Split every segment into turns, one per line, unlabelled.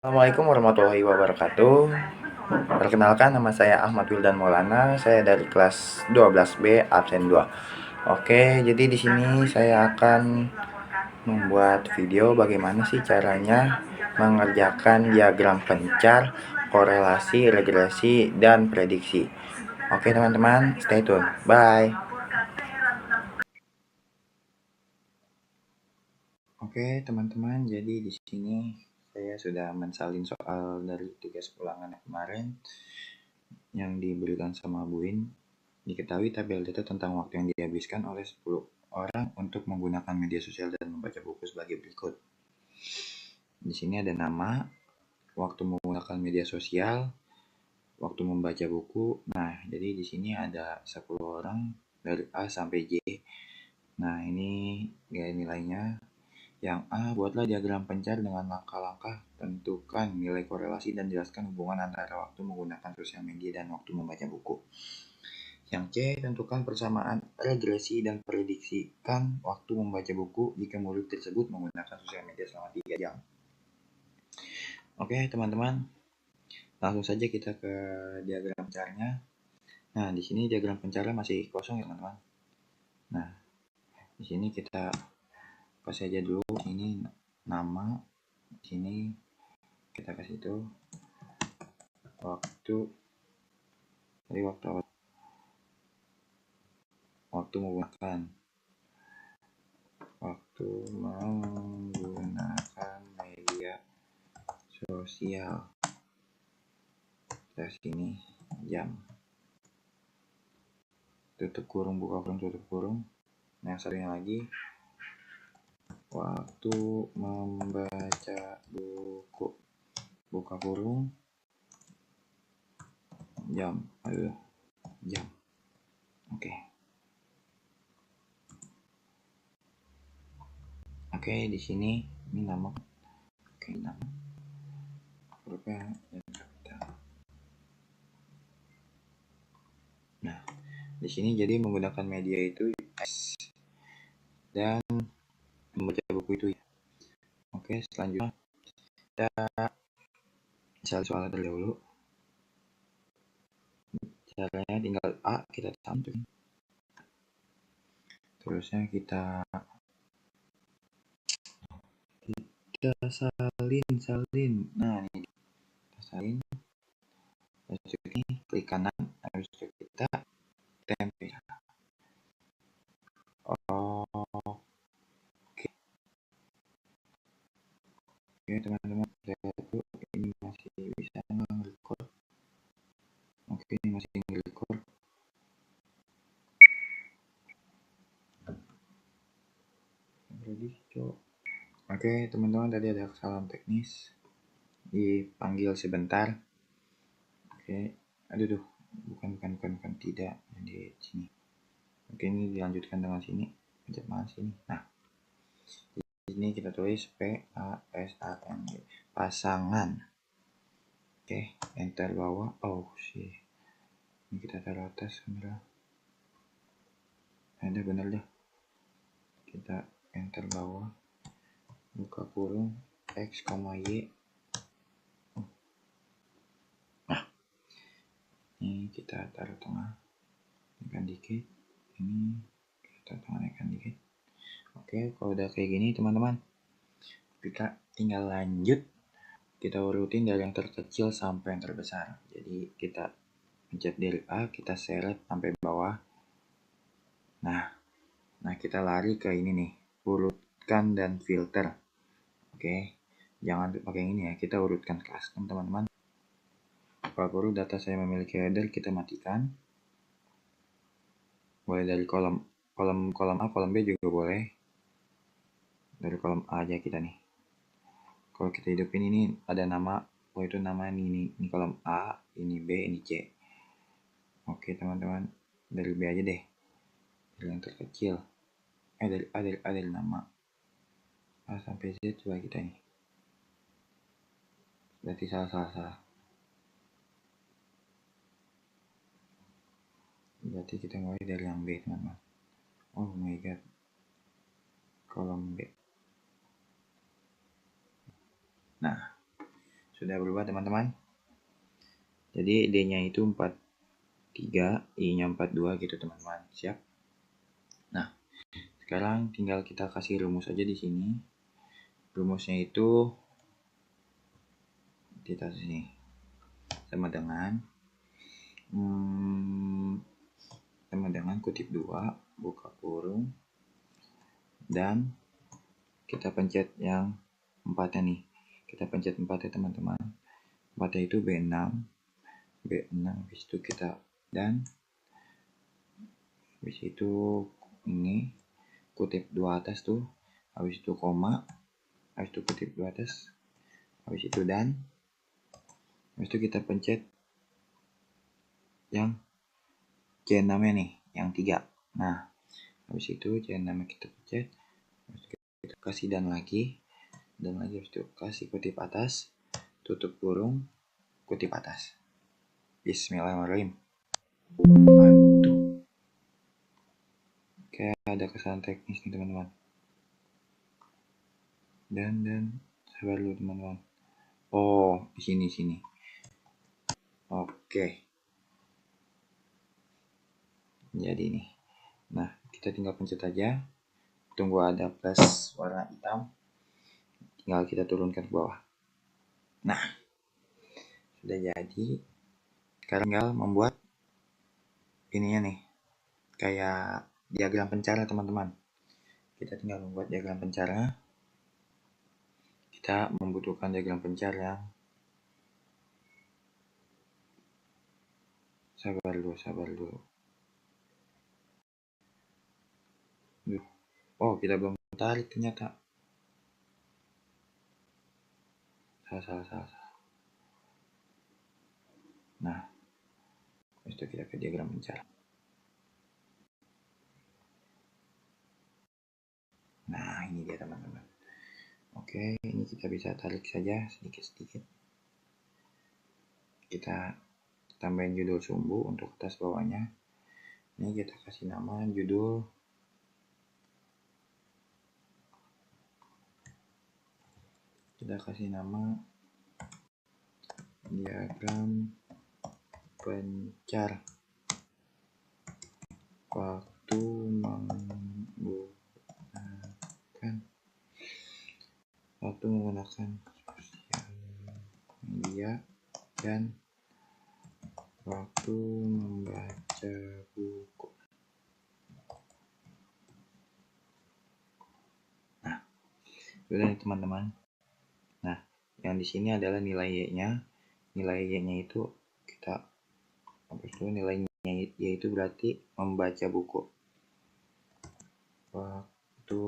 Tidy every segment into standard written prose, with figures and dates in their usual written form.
Assalamualaikum warahmatullahi wabarakatuh. Perkenalkan, nama saya Ahmad Wildan Maulana. Saya dari kelas 12B absen 2. Oke, jadi di sini saya akan membuat video bagaimana sih caranya mengerjakan diagram pencar, korelasi, regresi, dan prediksi. Oke, teman-teman, stay tune. Bye. Oke, teman-teman, jadi di sini saya sudah mensalin soal dari tugas ulangan kemarin yang diberikan sama Buin. Diketahui tabel data tentang waktu yang dihabiskan oleh 10 orang untuk menggunakan media sosial dan membaca buku sebagai berikut. Di sini ada nama, waktu menggunakan media sosial, waktu membaca buku. Nah, jadi di sini ada 10 orang dari A sampai J. Nah, ini gaya nilainya. Yang A, buatlah diagram pencar dengan langkah-langkah, tentukan nilai korelasi dan jelaskan hubungan antara waktu menggunakan sosial media dan waktu membaca buku. Yang C, tentukan persamaan regresi dan prediksikan waktu membaca buku jika murid tersebut menggunakan sosial media selama 3 jam. Oke, teman-teman, langsung saja kita ke diagram pencarnya. Nah, di sini diagram pencarnya masih kosong ya, teman-teman. Nah, di sini kita kasih aja dulu ini nama. Di sini kita kasih itu waktu menggunakan media sosial. Terus ini jam, tutup kurung, buka kurung, tutup kurung. Nah, yang satunya lagi waktu membaca buku, buka kurung, jam, jam. Oke, di sini ini nama. Oke, nama hurufnya dan kapital. Nah, di sini jadi menggunakan media itu X dan membaca buku itu ya. Oke, selanjutnya kita soal terdahulu. Caranya tinggal A kita cantum. Terusnya kita salin. Nah, ini kita salin. Habis ini klik kanan, habis itu kita tempel. Oke, teman-teman, lihat dulu ini masih bisa nge-record. Oke, ini masih nge-record. Oke, teman-teman, tadi ada kesalahan teknis, dipanggil sebentar. Oke, aduh, bukan, tidak, di sini. Oke, ini dilanjutkan dengan sini, pencet mana sini. Nah, di sini kita tulis PASANG, pasangan. Oke, enter bawah. Oh sih, ini kita taruh atas kamera. Ada bener deh. Kita enter bawah, buka kurung X, Y. Nah, ini kita taruh tengah, tekan dikit. Ini kita tekan dikit. Oke, kalau udah kayak gini teman-teman, kita tinggal lanjut. Kita urutin dari yang terkecil sampai yang terbesar. Jadi kita pencet dari A, kita seret sampai bawah. Nah, kita lari ke ini nih, urutkan dan filter. Oke, jangan pakai yang ini ya, kita urutkan custom teman-teman. Kalau perlu data saya memiliki header, kita matikan. Boleh dari kolom A, kolom B juga boleh. Dari kolom A aja kita nih. Kalau kita hidupin ini ada nama, oh itu nama ini kolom A, ini B, ini C. Oke teman-teman, dari B aja deh, dari yang terkecil. Dari A, dari nama A sampai Z coba kita nih. Berarti salah. Berarti kita mulai dari yang B teman-teman. Oh my god, kolom B. Nah, Sudah berubah teman-teman. Jadi D-nya itu 43, I-nya 42 gitu teman-teman. Siap? Nah, sekarang tinggal kita kasih rumus aja di sini. Rumusnya itu kita sini sama dengan kutip 2 buka kurung dan kita pencet yang 4-nya nih. Kita pencet 4 ya teman-teman. 4-nya itu B6 habis itu kita dan habis itu ini kutip 2 atas tuh, habis itu koma, habis itu kutip 2 atas, habis itu dan habis itu kita pencet yang C6 nya nih, yang 3. Nah, habis itu C6 nya kita pencet, habis itu kita kasih dan lagi, habis itu kasih kutip atas, tutup kurung, kutip atas. Bismillahirrahmanirrahim. Aduh, kayak ada kesalahan teknis nih teman-teman. Dan sabar dulu teman-teman. Oh, di sini. Oke. Jadi nih. Nah, kita tinggal pencet aja. Tunggu ada plus warna hitam. Tinggal kita turunkan ke bawah. Nah, sudah jadi. Sekarang tinggal membuat ininya nih. Kayak diagram pencara teman-teman. Kita tinggal membuat diagram pencara. Kita membutuhkan diagram pencara. Sabar dulu. Oh, kita belum tarik ternyata. Salah. Nah, itu kita ke diagram pencara. Nah, ini dia teman-teman. Oke, ini kita bisa tarik saja sedikit-sedikit. Kita tambahin judul sumbu untuk atas bawahnya. Ini kita kasih nama judul diagram pencar waktu menggunakan sosial media dan waktu membaca buku. Nah, sudah nih teman-teman. Nah, yang di sini adalah nilai Y-nya. Nilai Y-nya itu kita nilainya Y itu berarti membaca buku. Waktu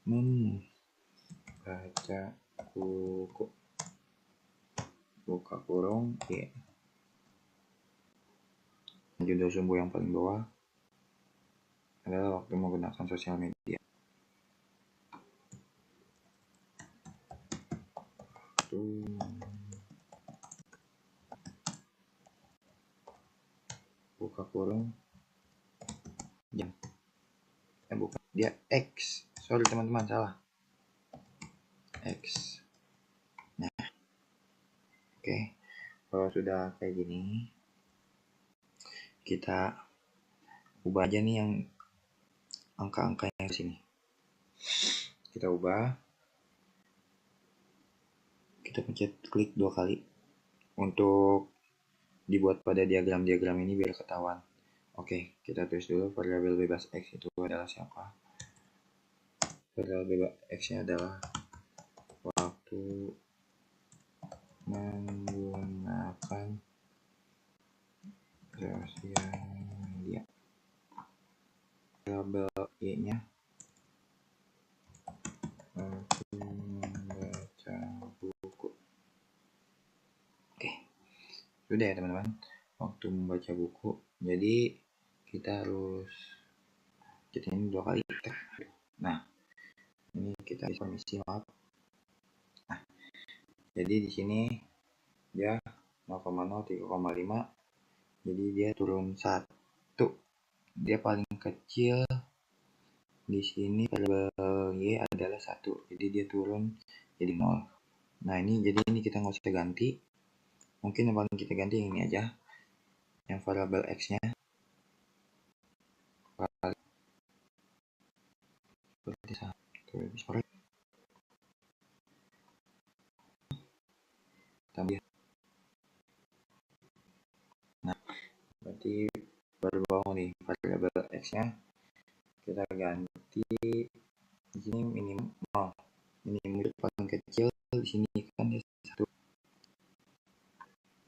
membaca buku. Buka kurung Y. Judul sumbu yang paling bawah adalah waktu menggunakan sosial media. Buka kurung jam. Bukan, dia X. Sorry teman-teman, salah. X. Nah, oke. Kalau sudah kayak gini, kita ubah aja nih yang angka-angkanya di sini. Kita ubah. Kita pencet klik 2 kali untuk dibuat pada diagram-diagram ini biar ketahuan. Oke, kita tulis dulu variabel bebas X itu adalah siapa. Variabel bebas X-nya adalah waktu menggunakan sosial media. Variabel Y-nya waktu membaca buku. Oke, sudah ya teman-teman, waktu membaca buku. Jadi kita harus ini 2 kali. Nah, ini kita permisi, maaf. Nah, jadi di sini dia 0,0 3,5. Jadi dia turun 1. Dia paling kecil di sini variabel Y adalah 1. Jadi dia turun jadi 0. Nah ini jadi ini kita nggak usah ganti, mungkin yang paling kita ganti yang ini aja, yang variabel x nya berarti sore tambah. Nah berarti baru bawah nih variabel x nya kita ganti di sini minimum 0, minimum paling kecil di sini kan ya 1,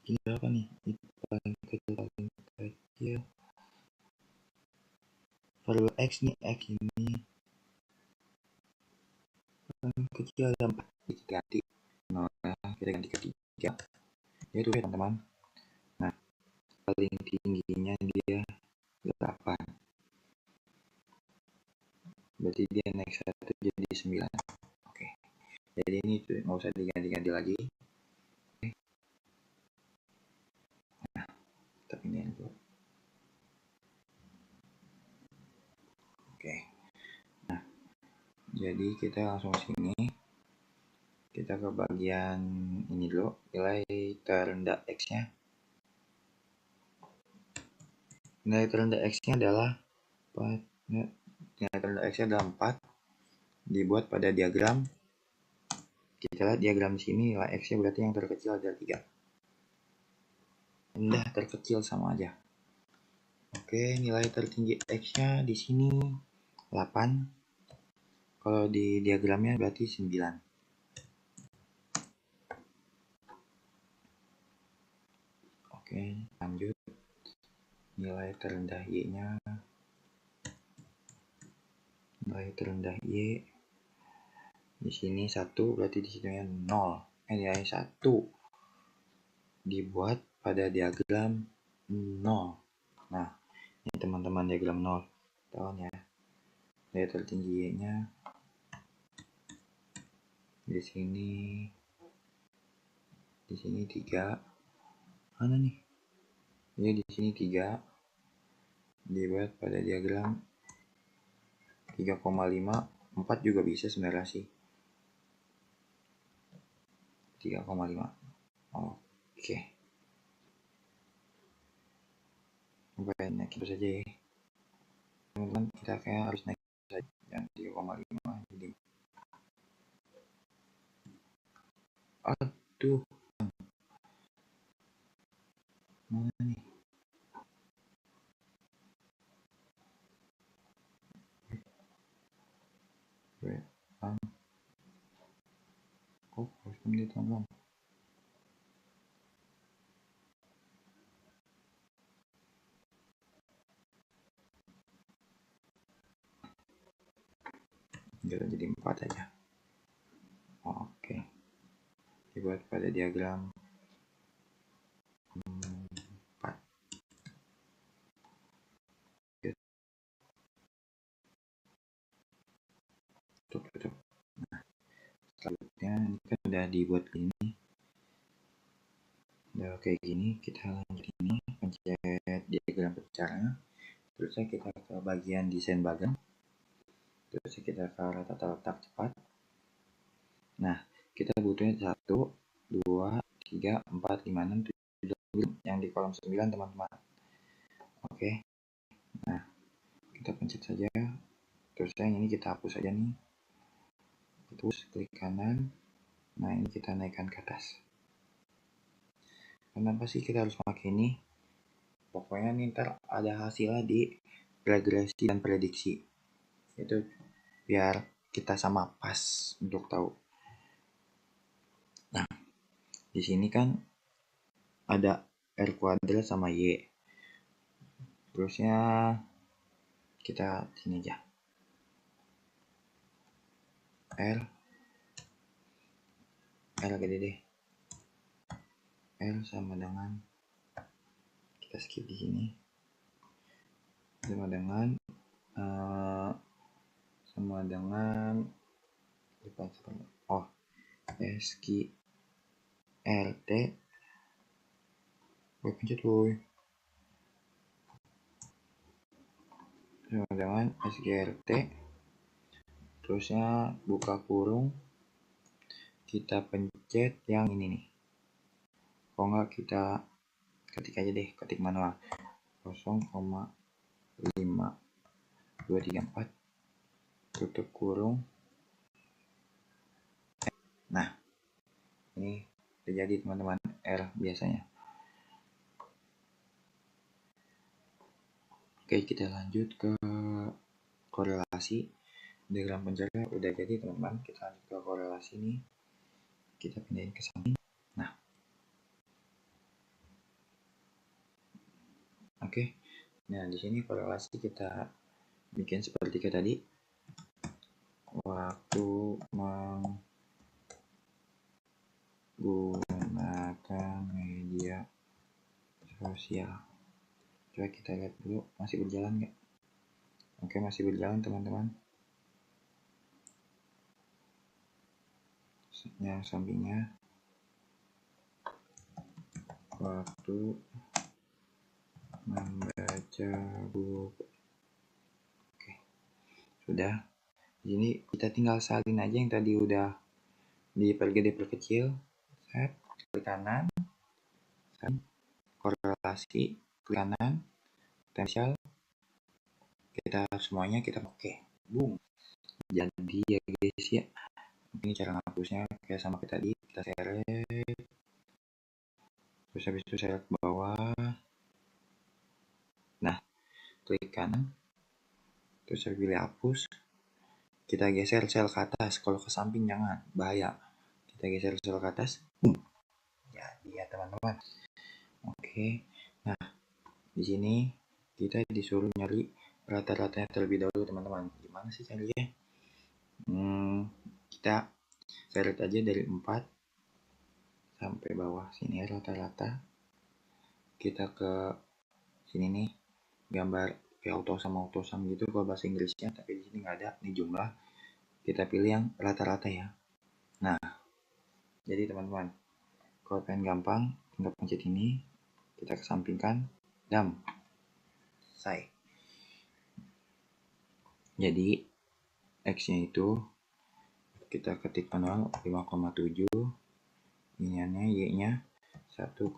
ini berapa nih, ini paling kecil variabel x nih, x ini paling kecil ada 4, kita ganti 0 ya, kita ganti ke 3 ya itu ya teman-teman. Nah paling tingginya dia 8, berarti dia naik 1 jadi 9. Oke, jadi ini nggak usah diganti-ganti lagi. Nah tapi ini dulu. Oke, nah jadi kita langsung sini, kita ke bagian ini dulu, nilai terendah x nya. Nilai terendah x nya adalah nilai terendah x nya adalah 4, dibuat pada diagram. Kita lihat diagram di sini nilai x nya berarti yang terkecil adalah 3, rendah terkecil sama aja. Oke, nilai tertinggi x nya di sini 8, kalau di diagramnya berarti 9. Oke, lanjut. Nilai terendah y nya, nilai terendah y di sini 1, berarti di sini 0. Nilai 1 dibuat pada diagram 0. Nah, ini teman-teman diagram 0. Tahu ya. Nilai tertinggi y nya di sini 3. Mana nih? Ini di sini 3 dibuat pada diagram 3,5, 4 juga bisa sebenarnya sih. 3,5. Oke. Sampai naik itu saja ya. Teman-teman, kita kayak harus naik saja yang 3,5 jadi. Aduh. Mana nih? Oh, harus menit teman-teman. Jadi 4 aja. Oke. Dibuat pada diagram 4. Tutup. Nah, selanjutnya ini kan udah dibuat ini. Udah kayak gini, kita lanjut ini, pencet diagram pecahnya. Terusnya kita ke bagian desain bagan. Terusnya kita ke arah tata letak cepat. Nah, kita butuhnya 1, 2, 3, 4, 5, 6, 7, 9 yang di kolom 9 teman-teman. Oke. Nah, kita pencet saja. Terus yang ini kita hapus saja nih. Terus klik kanan. Nah, ini kita naikkan ke atas. Kenapa sih kita harus pakai ini? Pokoknya nih ntar ada hasilnya di regresi dan prediksi. Itu biar kita sama pas untuk tahu. Nah, di sini kan ada R kuadrat sama Y. Terusnya kita sini aja. R gede deh. R sama dengan, kita skip di sini. Sama dengan SQRT. Gue pencet woy. Sama dengan SQRT. Terusnya buka kurung kita pencet yang ini nih. Kalau nggak kita ketik aja deh, ketik manual 0,5234 tutup kurung. Nah, ini terjadi teman-teman, error biasanya. Oke, kita lanjut ke korelasi. Diagram penjara udah jadi teman-teman. Kita lanjut ke korelasi nih. Kita pindahin ke samping. Nah, oke. Nah, di sini korelasi kita bikin seperti kayak tadi. Waktu menggunakan media sosial. Coba kita lihat dulu, masih berjalan nggak? Oke, masih berjalan teman-teman. Yang sampingnya waktu membaca buku. Oke, sudah. Di sini kita tinggal salin aja yang tadi udah dipergede perkecil. Set, klik kanan, korelasi, klik kanan, potensial. Kita semuanya kita oke. Boom. Jadi ya guys ya. Ini cara ngapusnya kayak sama kayak tadi, kita seret. Terus habis itu seret ke bawah. Nah, klik kanan. Terus saya pilih hapus. Kita geser sel ke atas. Kalau ke samping jangan, bahaya. Kita geser sel ke atas. Jadi ya teman-teman. Oke. Nah, di sini kita disuruh nyari rata-ratanya terlebih dahulu teman-teman. Gimana sih caranya? Kita seret aja dari 4 sampai bawah sini rata-rata. Kita ke sini nih, gambar kayak autosum gitu kalau bahasa Inggrisnya, tapi di sini nggak ada, ini jumlah. Kita pilih yang rata-rata ya. Nah, jadi teman-teman, kalau pengen gampang, tinggal pencet ini, kita kesampingkan, dam, selesai. Jadi X-nya itu kita ketik manual 5,7, iniannya Y-nya 1,85.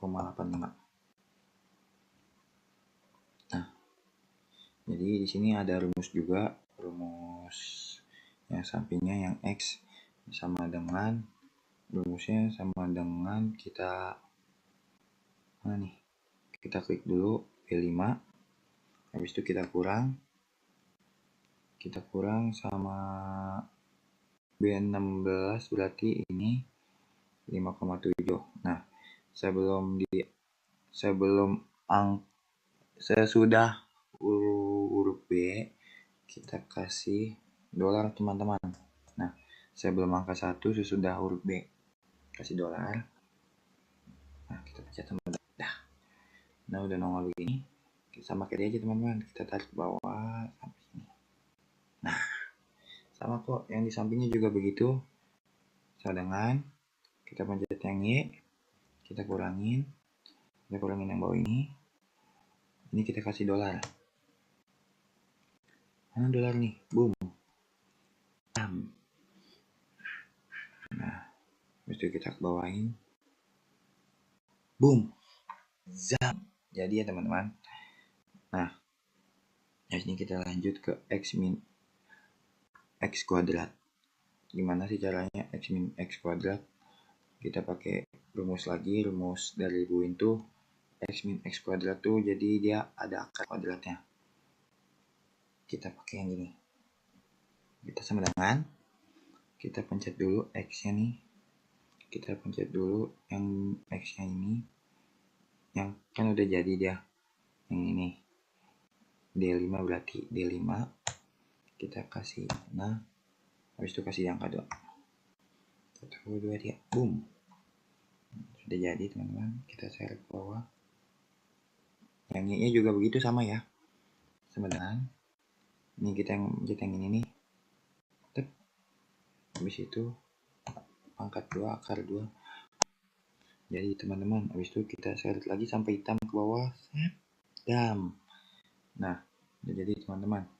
Nah, jadi di sini ada rumus juga, rumus yang sampingnya yang X sama dengan rumusnya sama dengan kita mana nih? Kita klik dulu B5. Habis itu kita kurang sama B16 berarti ini 5,7. Nah, sesudah huruf B kita kasih dolar teman-teman. Nah, sebelum angka 1 sesudah huruf B kasih dolar. Nah, kita pencet sama dah. Nah, udah nongol begini. Sama kayak aja teman-teman, kita tarik ke bawah sampai sini. Nah, sama kok yang di sampingnya juga begitu. Dengan kita pencet yang Y, kita kurangin yang bawah ini. Ini kita kasih dolar. Mana dolar nih? Boom. Nah, habis itu kita ke bawahin. Boom. Zam. Jadi ya teman-teman. Nah, di sini kita lanjut ke X kuadrat. Gimana sih caranya X min X kuadrat? Kita pakai rumus lagi, rumus dari Buin tuh X min X kuadrat tuh jadi dia ada akar kuadratnya. Kita pakai yang gini. Kita sama dengan kita pencet dulu X-nya nih. Kita pencet dulu yang X-nya ini. Yang kan udah jadi dia. Yang ini. D5 berarti D5. Kita kasih. Nah, habis itu kasih angka 2. 1, 2, 3. Boom. Sudah jadi teman-teman. Kita seret ke bawah. Yang Y-nya juga begitu sama ya. Sama dengan. Ini kita yang ini nih. Tep. Habis itu angkat 2, akar 2. Jadi teman-teman, habis itu kita seret lagi sampai hitam ke bawah. Set. Dam. Nah, udah jadi teman-teman.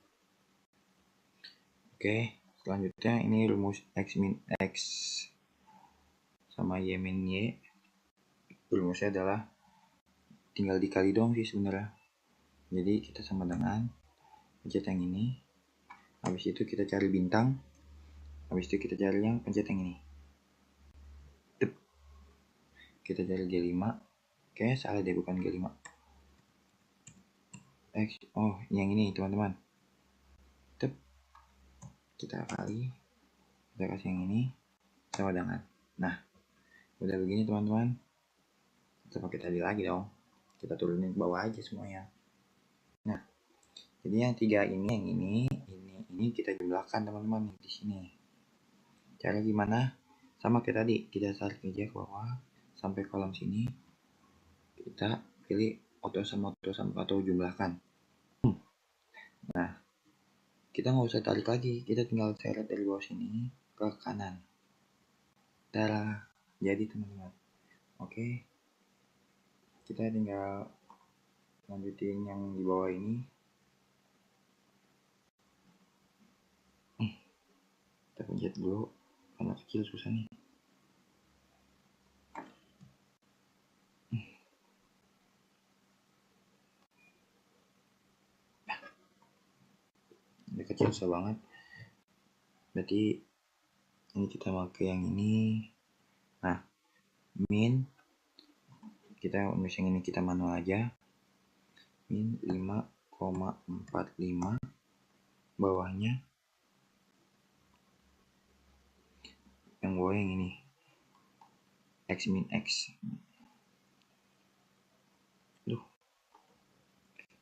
Oke, selanjutnya ini rumus X min X sama Y min Y, rumusnya adalah tinggal dikali dong sih sebenarnya. Jadi kita sama dengan pencet yang ini, habis itu kita cari bintang, habis itu kita cari yang pencet yang ini. Tep. Kita cari G5, kayaknya salah deh, bukan G5. Oh, yang ini teman-teman. Tep. Kita kali, kita kasih yang ini sama dengan. Nah, udah begini teman-teman. Kita pakai tadi lagi dong. Kita turunin ke bawah aja semuanya. Nah, jadi yang tiga ini, yang ini kita jumlahkan teman-teman di sini. Cara gimana? Sama kayak tadi, kita tarik aja ke bawah sampai kolom sini. Kita pilih auto sama atau jumlahkan. Nah, kita nggak usah tarik lagi, kita tinggal seret dari bawah sini ke kanan. Darah, jadi teman-teman. Oke, kita tinggal lanjutin yang di bawah ini. Kita pencet dulu karena kecil susah nih. Ini kecil susah banget. Berarti ini kita pakai yang ini. Nah, min kita untuk yang ini kita manual aja. Min 5,45, bawahnya yang bawah yang ini, X min X. Duh,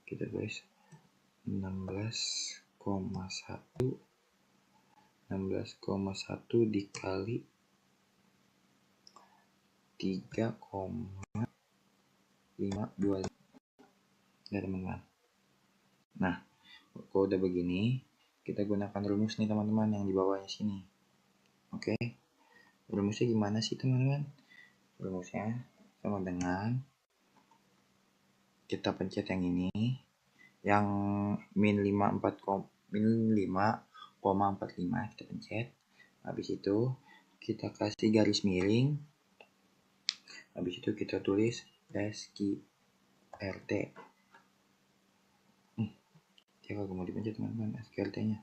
kita tulis 16,1 dikali 3,525 ya teman-teman. Nah, kalau udah begini, kita gunakan rumus nih teman-teman yang di bawahnya sini. Oke, rumusnya gimana sih teman-teman? Rumusnya sama dengan kita pencet yang ini, yang min 5,45 kita pencet. Habis itu kita kasih garis miring. Habis itu kita tulis SQRT. Dia kalau mau dipencet teman-teman SQRT-nya.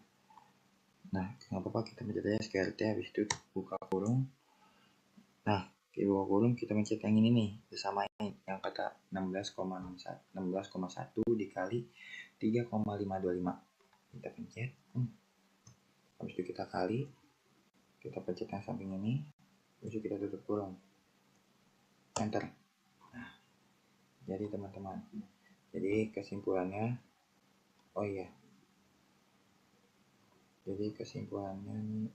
Nah, nggak apa-apa, kita pencet aja SQRT. Habis itu buka kurung. Nah, di bawah kurung kita pencet yang ini nih, disamain yang kata 16,1 dikali 3,525. Kita pencet. Habis itu kita kali, kita pencet yang samping ini, habis itu kita tutup kurung. Enter. Nah, jadi teman-teman, jadi kesimpulannya, oh iya, jadi kesimpulannya nih,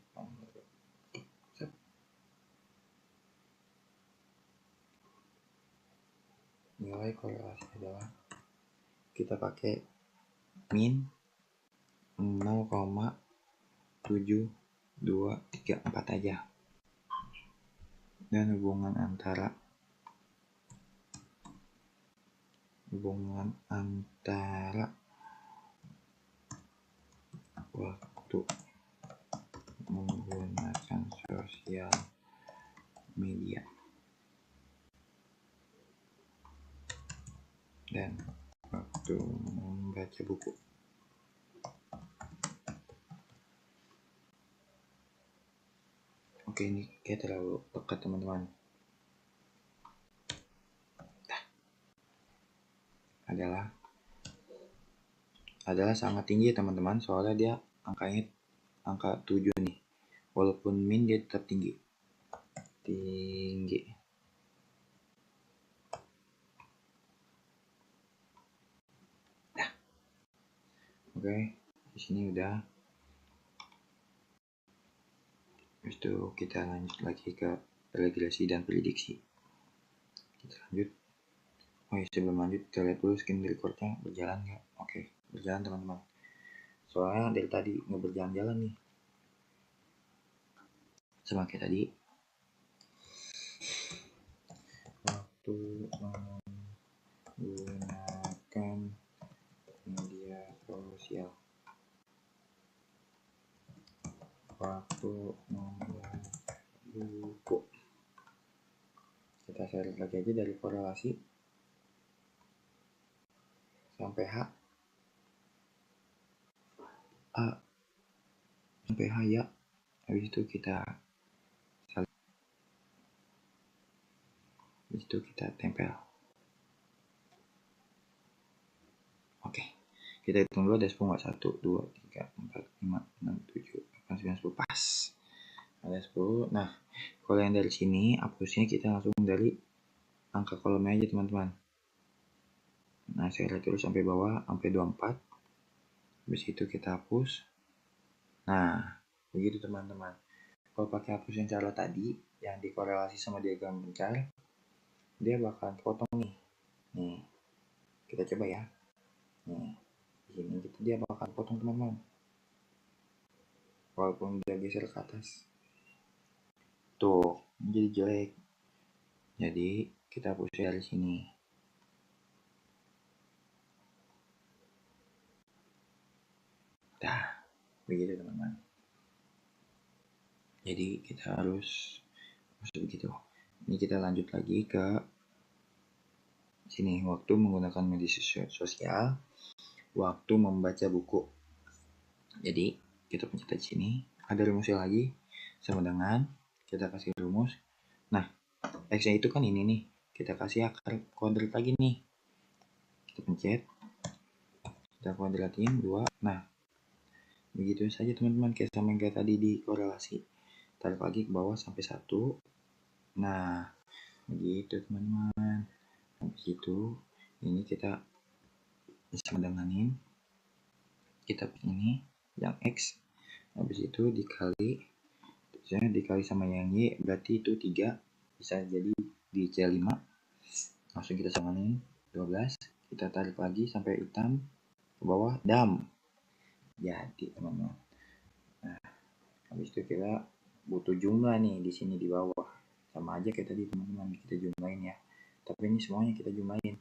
nilai korelasi adalah kita pakai min 0,7234 aja, dan hubungan antara waktu menggunakan sosial media dan waktu membaca buku. Oke, ini kayak terlalu dekat teman-teman. Adalah sangat tinggi teman-teman, soalnya dia angka 7 nih. Walaupun min dia tetap tinggi. Oke, di sini udah. Habis itu kita lanjut lagi ke regresi dan prediksi. Kita lanjut. Oh ya, sebelum lanjut kita lihat dulu screen recordnya berjalan nggak? Oke, berjalan teman-teman. Soalnya dari tadi nggak berjalan-jalan nih. Sama kayak tadi. Waktu menggunakan media sosial. Waktu membaca buku. Kita seret lagi aja dari korelasi sampai H. A sampai H ya. Habis itu kita tempel. Oke. Kita hitung dulu ada 10 nggak? 1, 2, 3, 4, 5, 6, 7, 8, 9, 10. Pas. Ada 10. Nah, kalau yang dari sini, hapusnya kita langsung dari angka kolomnya aja teman-teman. Nah, seret terus sampai bawah, sampai 24. Habis itu kita hapus. Nah, begitu teman-teman. Kalau pakai hapus yang cara tadi, yang dikorelasi sama diagram bencar, dia bakal potong nih. Nih, kita coba ya. Nih, di sini dia bakal potong teman-teman. Walaupun dia geser ke atas. Tuh, jadi jelek. Jadi, kita hapus dari sini. Nah, begitu teman-teman. Jadi, kita harus begitu. Ini kita lanjut lagi ke sini. Waktu menggunakan media sosial, waktu membaca buku. Jadi, kita pencet di sini. Ada rumusnya lagi. Sama dengan, kita kasih rumus. Nah, X-nya itu kan ini nih. Kita kasih akar kuadrat lagi nih. Kita pencet. Kita kuadratin 2. Nah, begitu saja teman-teman. Kayak sama yang kayak tadi di korelasi. Tarik lagi ke bawah sampai 1. Nah, begitu teman-teman. Habis itu, ini kita sama denganin. Kita ini yang X. Habis itu dikali sama yang Y, berarti itu 3. Bisa jadi di C5. Langsung kita samain 12. Kita tarik lagi sampai hitam ke bawah, dam. Jadi teman-teman. Nah, habis itu kita butuh jumlah nih di sini di bawah. Sama aja kayak tadi teman-teman, kita jumlahin ya. Tapi ini semuanya kita jumlahin.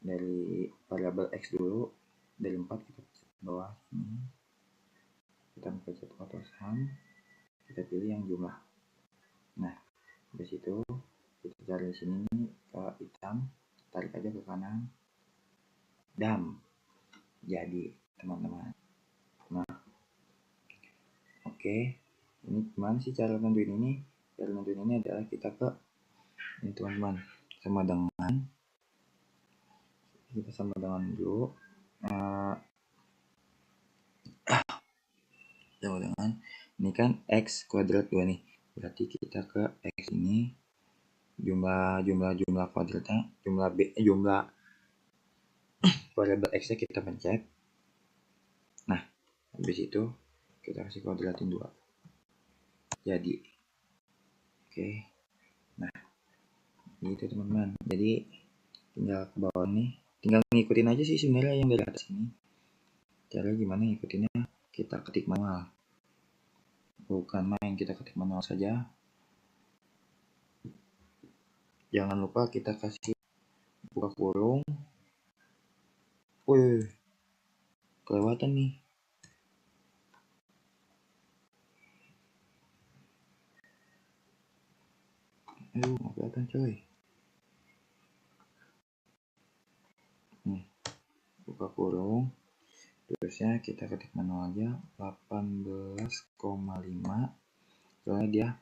Dari variabel X dulu, dari 4 kita ke bawah sini. Kita pencet auto sum, kita pilih yang jumlah. Nah, habis itu kita cari sini nih ke hitam, tarik aja ke kanan, dam. Jadi teman-teman. Nah, oke. Ini gimana sih cara nentuin ini? Cara nentuin ini adalah kita ke ini teman-teman, sama dengan dulu. Sama dengan ini kan X kuadrat 2 nih. Berarti kita ke X ini jumlah kuadratnya, jumlah variabel X-nya kita pencet. Nah, habis itu kita kasih kuadratin 2. Jadi, oke. Nah, gitu teman-teman. Jadi, tinggal ke bawah nih. Tinggal ngikutin aja sih sebenarnya yang dari atas ini. Cara gimana ngikutinnya? Kita ketik manual. Bukan main, kita ketik manual saja. Jangan lupa kita kasih buka kurung. Wih, kelewatan nih. Aduh, nggak kelihatan coy. Nih, buka kurung. Terusnya kita ketik manual aja 18,5. Soalnya dia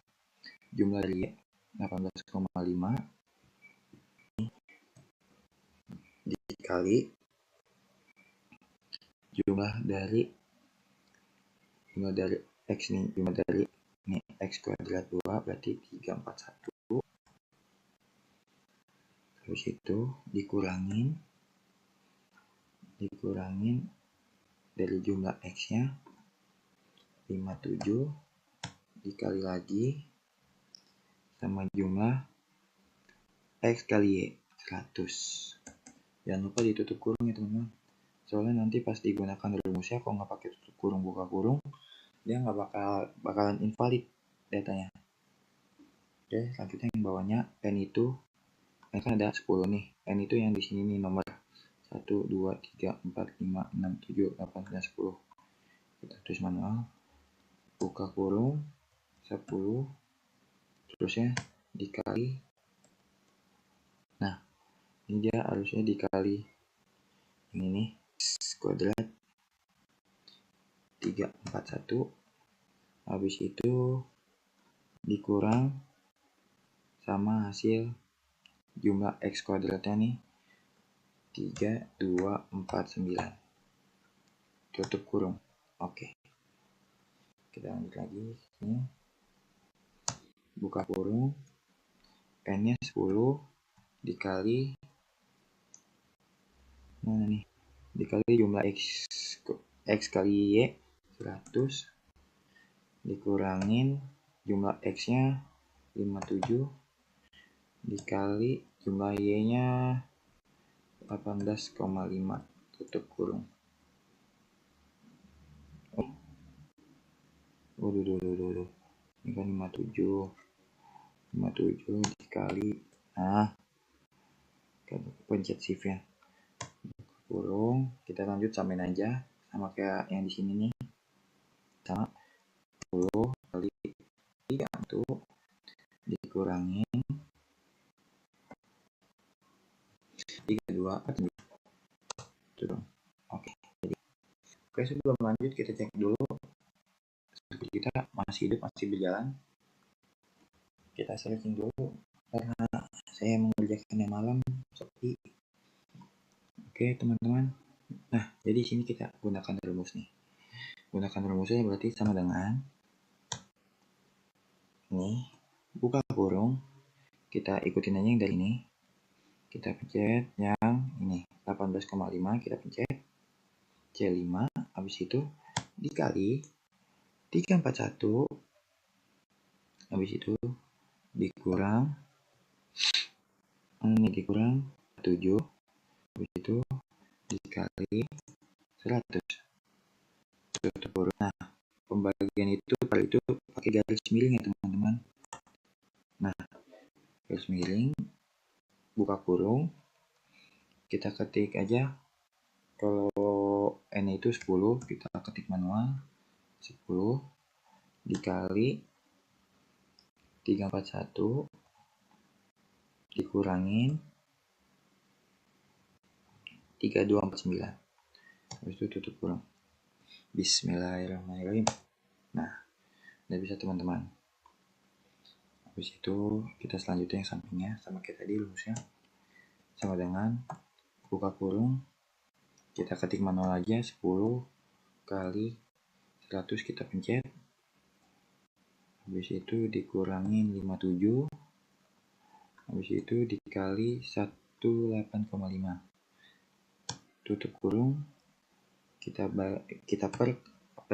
jumlah dari 18,5 dikali jumlah dari X nih, jumlah dari ini X kuadrat 2 berarti 341. Terus itu dikurangin dari jumlah X nya 57 dikali lagi sama jumlah X kali Y 100. Jangan lupa ditutup kurung ya teman-teman. Soalnya nanti pas digunakan rumusnya kalau nggak pakai tutup kurung buka kurung, dia nggak bakalan invalid datanya. Oke, selanjutnya yang bawahnya N itu kan ada 10 nih. N itu yang di sini nih nomor 1, 2, 3, 4, 5, 6, 7, 8, 9, 10. Kita tulis manual. Buka kurung 10. Terusnya dikali Ini dia harusnya dikali yang ini kuadrat 341, habis itu dikurang sama hasil jumlah X kuadratnya nih 3249, tutup kurung. Oke, kita lanjut lagi. Ini buka kurung, N nya 10 dikali mana nih, dikali jumlah X kali Y 100 dikurangin jumlah X nya 57 dikali jumlah Y nya 18,5, tutup kurung. Waduh. Ini kan 57 dikali, nah pencet shift ya, kurung. Kita lanjut samain aja sama kayak yang di sini nih, sama 10 kali 3 tuh dikurangin 32 itu dong. Oke, sebelum lanjut kita cek dulu kita masih hidup, masih berjalan. Kita searching dulu karena saya mengerjakannya malam seperti. Oke teman-teman, nah jadi sini kita gunakan rumus nih. Gunakan rumusnya berarti sama dengan ini, buka kurung, kita ikutin aja yang dari ini, kita pencet yang ini 18,5, kita pencet C5, habis itu dikali 341, habis itu dikurang ini dikurang 7, habis itu dikali 100, tutup kurung. Nah pembagian itu pakai garis miring ya teman-teman. Nah garis miring, buka kurung, kita ketik aja. Kalau N itu 10, kita ketik manual 10 dikali 341 dikurangin 3249, habis itu tutup kurung. Bismillahirrahmanirrahim. Nah udah bisa teman-teman. Habis itu kita selanjutnya yang sampingnya sama kayak tadi rumusnya, sama dengan buka kurung, kita ketik manual aja 10 kali 100, kita pencet, habis itu dikurangin 57, habis itu dikali 18,5, tutup kurung. Kita per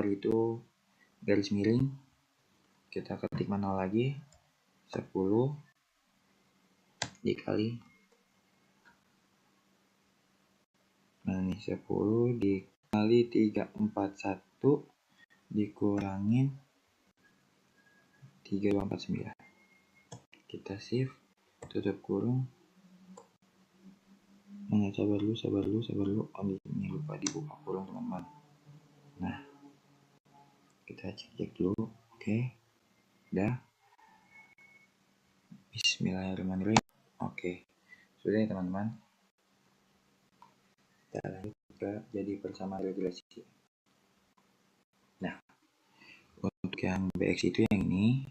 itu garis miring, kita ketik manual lagi 10 dikali, nah ini 10 dikali 341 dikurangin 3249, kita shift, tutup kurung. Sabar dulu. Oh ini lupa dibuka kurung teman-teman. Nah kita cek dulu. Oke, udah. Bismillahirrahmanirrahim. Oke, sudah ya teman-teman. Kita lanjut ke jadi persamaan regresi. Nah untuk yang BX itu yang ini,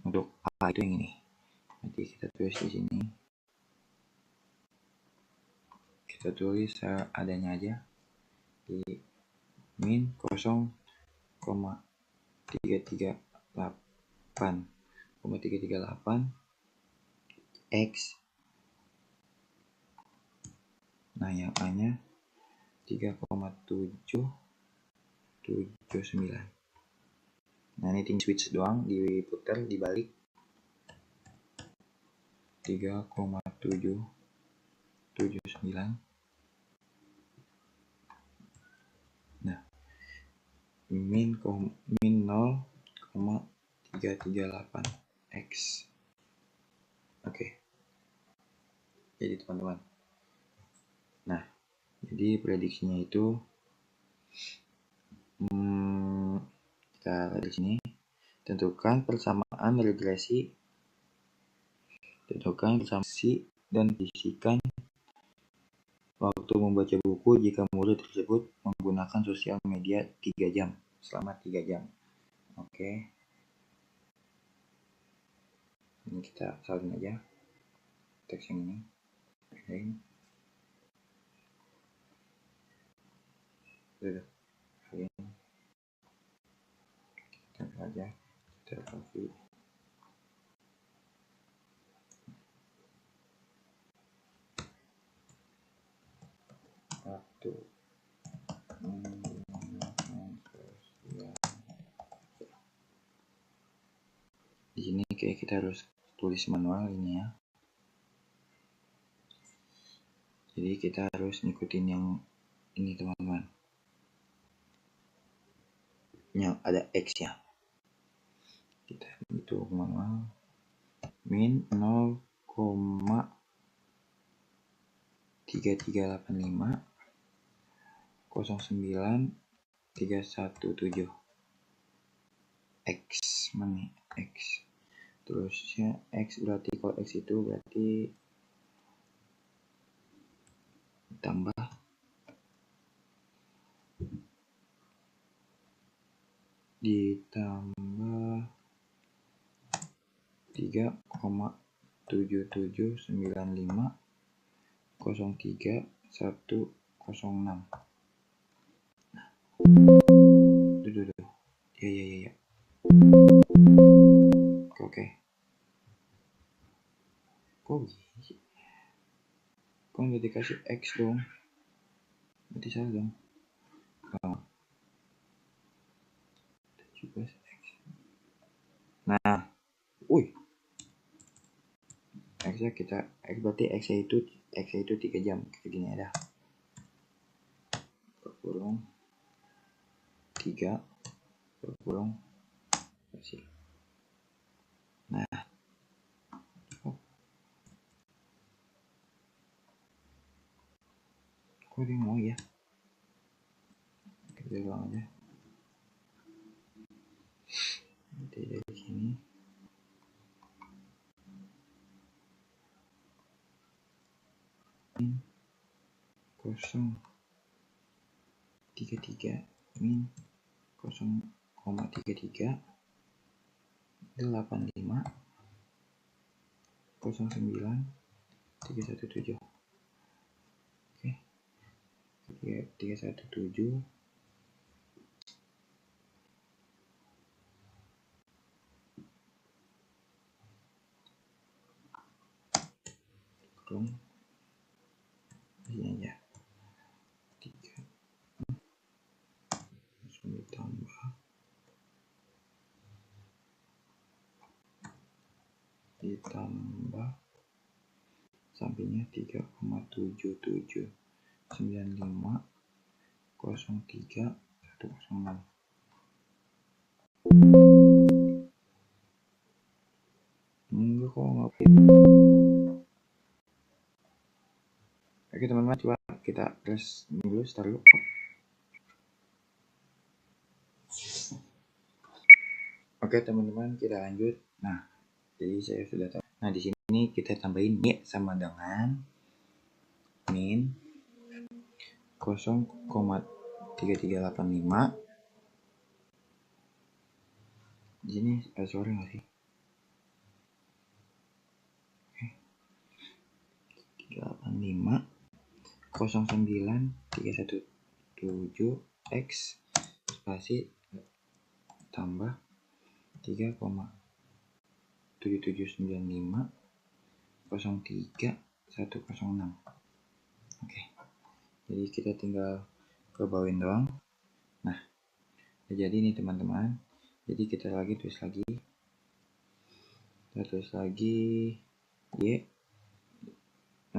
untuk A itu yang ini. Nanti kita tulis di sini. Kita tulis adanya aja di min 0,338 X. Nah yang A nya 3,779. Nah ini tinggal switch doang, diputar, dibalik 3,779. Nah min 0,338 X. Oke. Jadi teman-teman, nah jadi prediksinya itu kita lihat di sini, tentukan persamaan regresi, tentukan persamaan dan bisikan Waktu membaca buku jika murid tersebut menggunakan sosial media 3 jam, selama 3 jam. Oke. Ini kita salin aja teks yang ini. Salin. Salin. Kita aja. Kita copy. Waktu di sini kayak kita harus tulis manual ini ya. Jadi kita harus ngikutin yang ini teman-teman, yang ada X ya. Kita itu manual min 0,3385 09317 X mana X, terusnya X berarti kalau X itu berarti ditambah 3,7795 03106. Duh. Ya. Oke. Kok begini? Kok nggak dikasih X dong? Berarti salah dong. X. Nah, X-nya kita X berarti X-nya itu 3 jam. Kita gini ada. Kurung 3 kurung hasil. Nah, kok dia mau ya? Kita ulang aja. Nanti dari sini min 0,33 min 0,33 85 09 317. Oke. 317 kurung ini aja 3 langsung ditambah sampingnya 3,7795 03106. Enggak kok ngapain. Oke teman-teman, coba kita tes dulu, start dulu. Oke teman-teman, kita lanjut. Nah, jadi saya sudah tahu. Nah, di sini kita tambahin Y sama dengan min 0,3385. Di sini ada suara nggak sih? 385 09317 X spasi tambah 3,7795 03106. Oke. Jadi kita tinggal kebawin doang. Nah, jadi ini teman-teman. Jadi kita tulis lagi. Kita tulis lagi Y.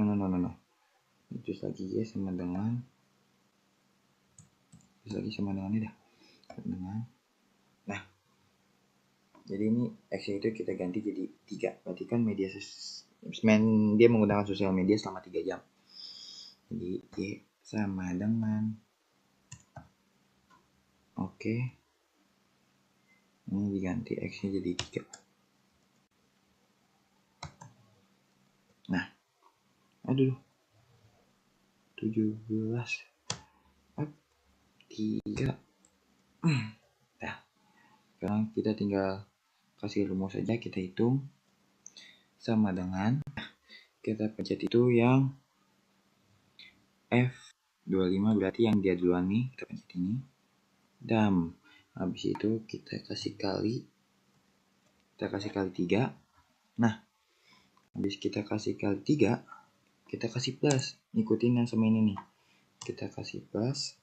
No. Tulis lagi Y sama dengan. Tulis lagi sama dengan ini dah. Dengan. Nah. Jadi ini X itu kita ganti jadi 3. Berarti kan dia menggunakan sosial media selama 3 jam. Jadi Y sama dengan. Oke. Ini diganti X-nya jadi 3. Nah. Aduh. 17 3. Nah, sekarang kita tinggal kasih rumus saja, kita hitung sama dengan kita pencet itu yang F25, berarti yang dia duluan nih, kita pencet ini dam. Habis itu kita kasih kali 3. Nah, habis kita kasih kali 3, kita kasih plus, ngikutin yang sama ini nih. Kita kasih plus,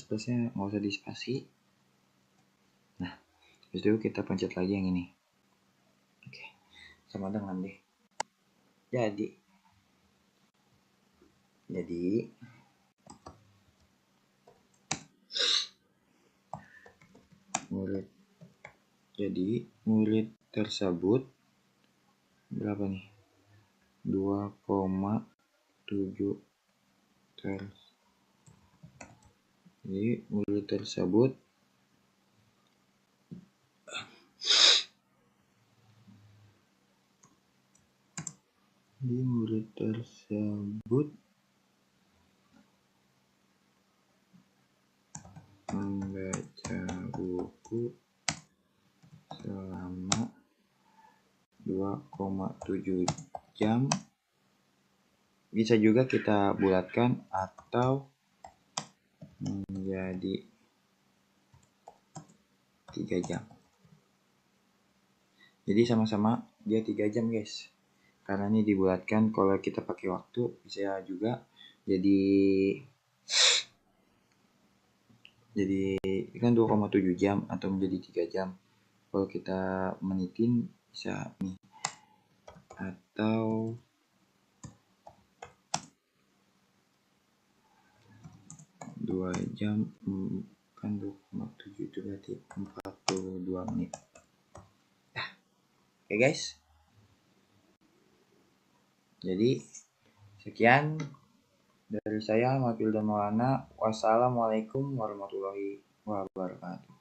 plusnya nggak usah di spasi. Nah, habis itu kita pencet lagi yang ini. Oke, sama dengan deh. Jadi murid tersebut berapa nih? 2,7 Jadi murid tersebut membaca buku selama 2,7 jam. Bisa juga kita bulatkan atau menjadi 3 jam. Jadi sama-sama dia 3 jam, guys. Karena ini dibulatkan, kalau kita pakai waktu bisa juga jadi kan 2,7 jam atau menjadi 3 jam. Kalau kita menitin bisa nih, atau dua jam kan 2,7 itu berarti 42 menit. Oke guys, jadi sekian dari saya, Mafil dan Maulana. Wassalamualaikum warahmatullahi wabarakatuh.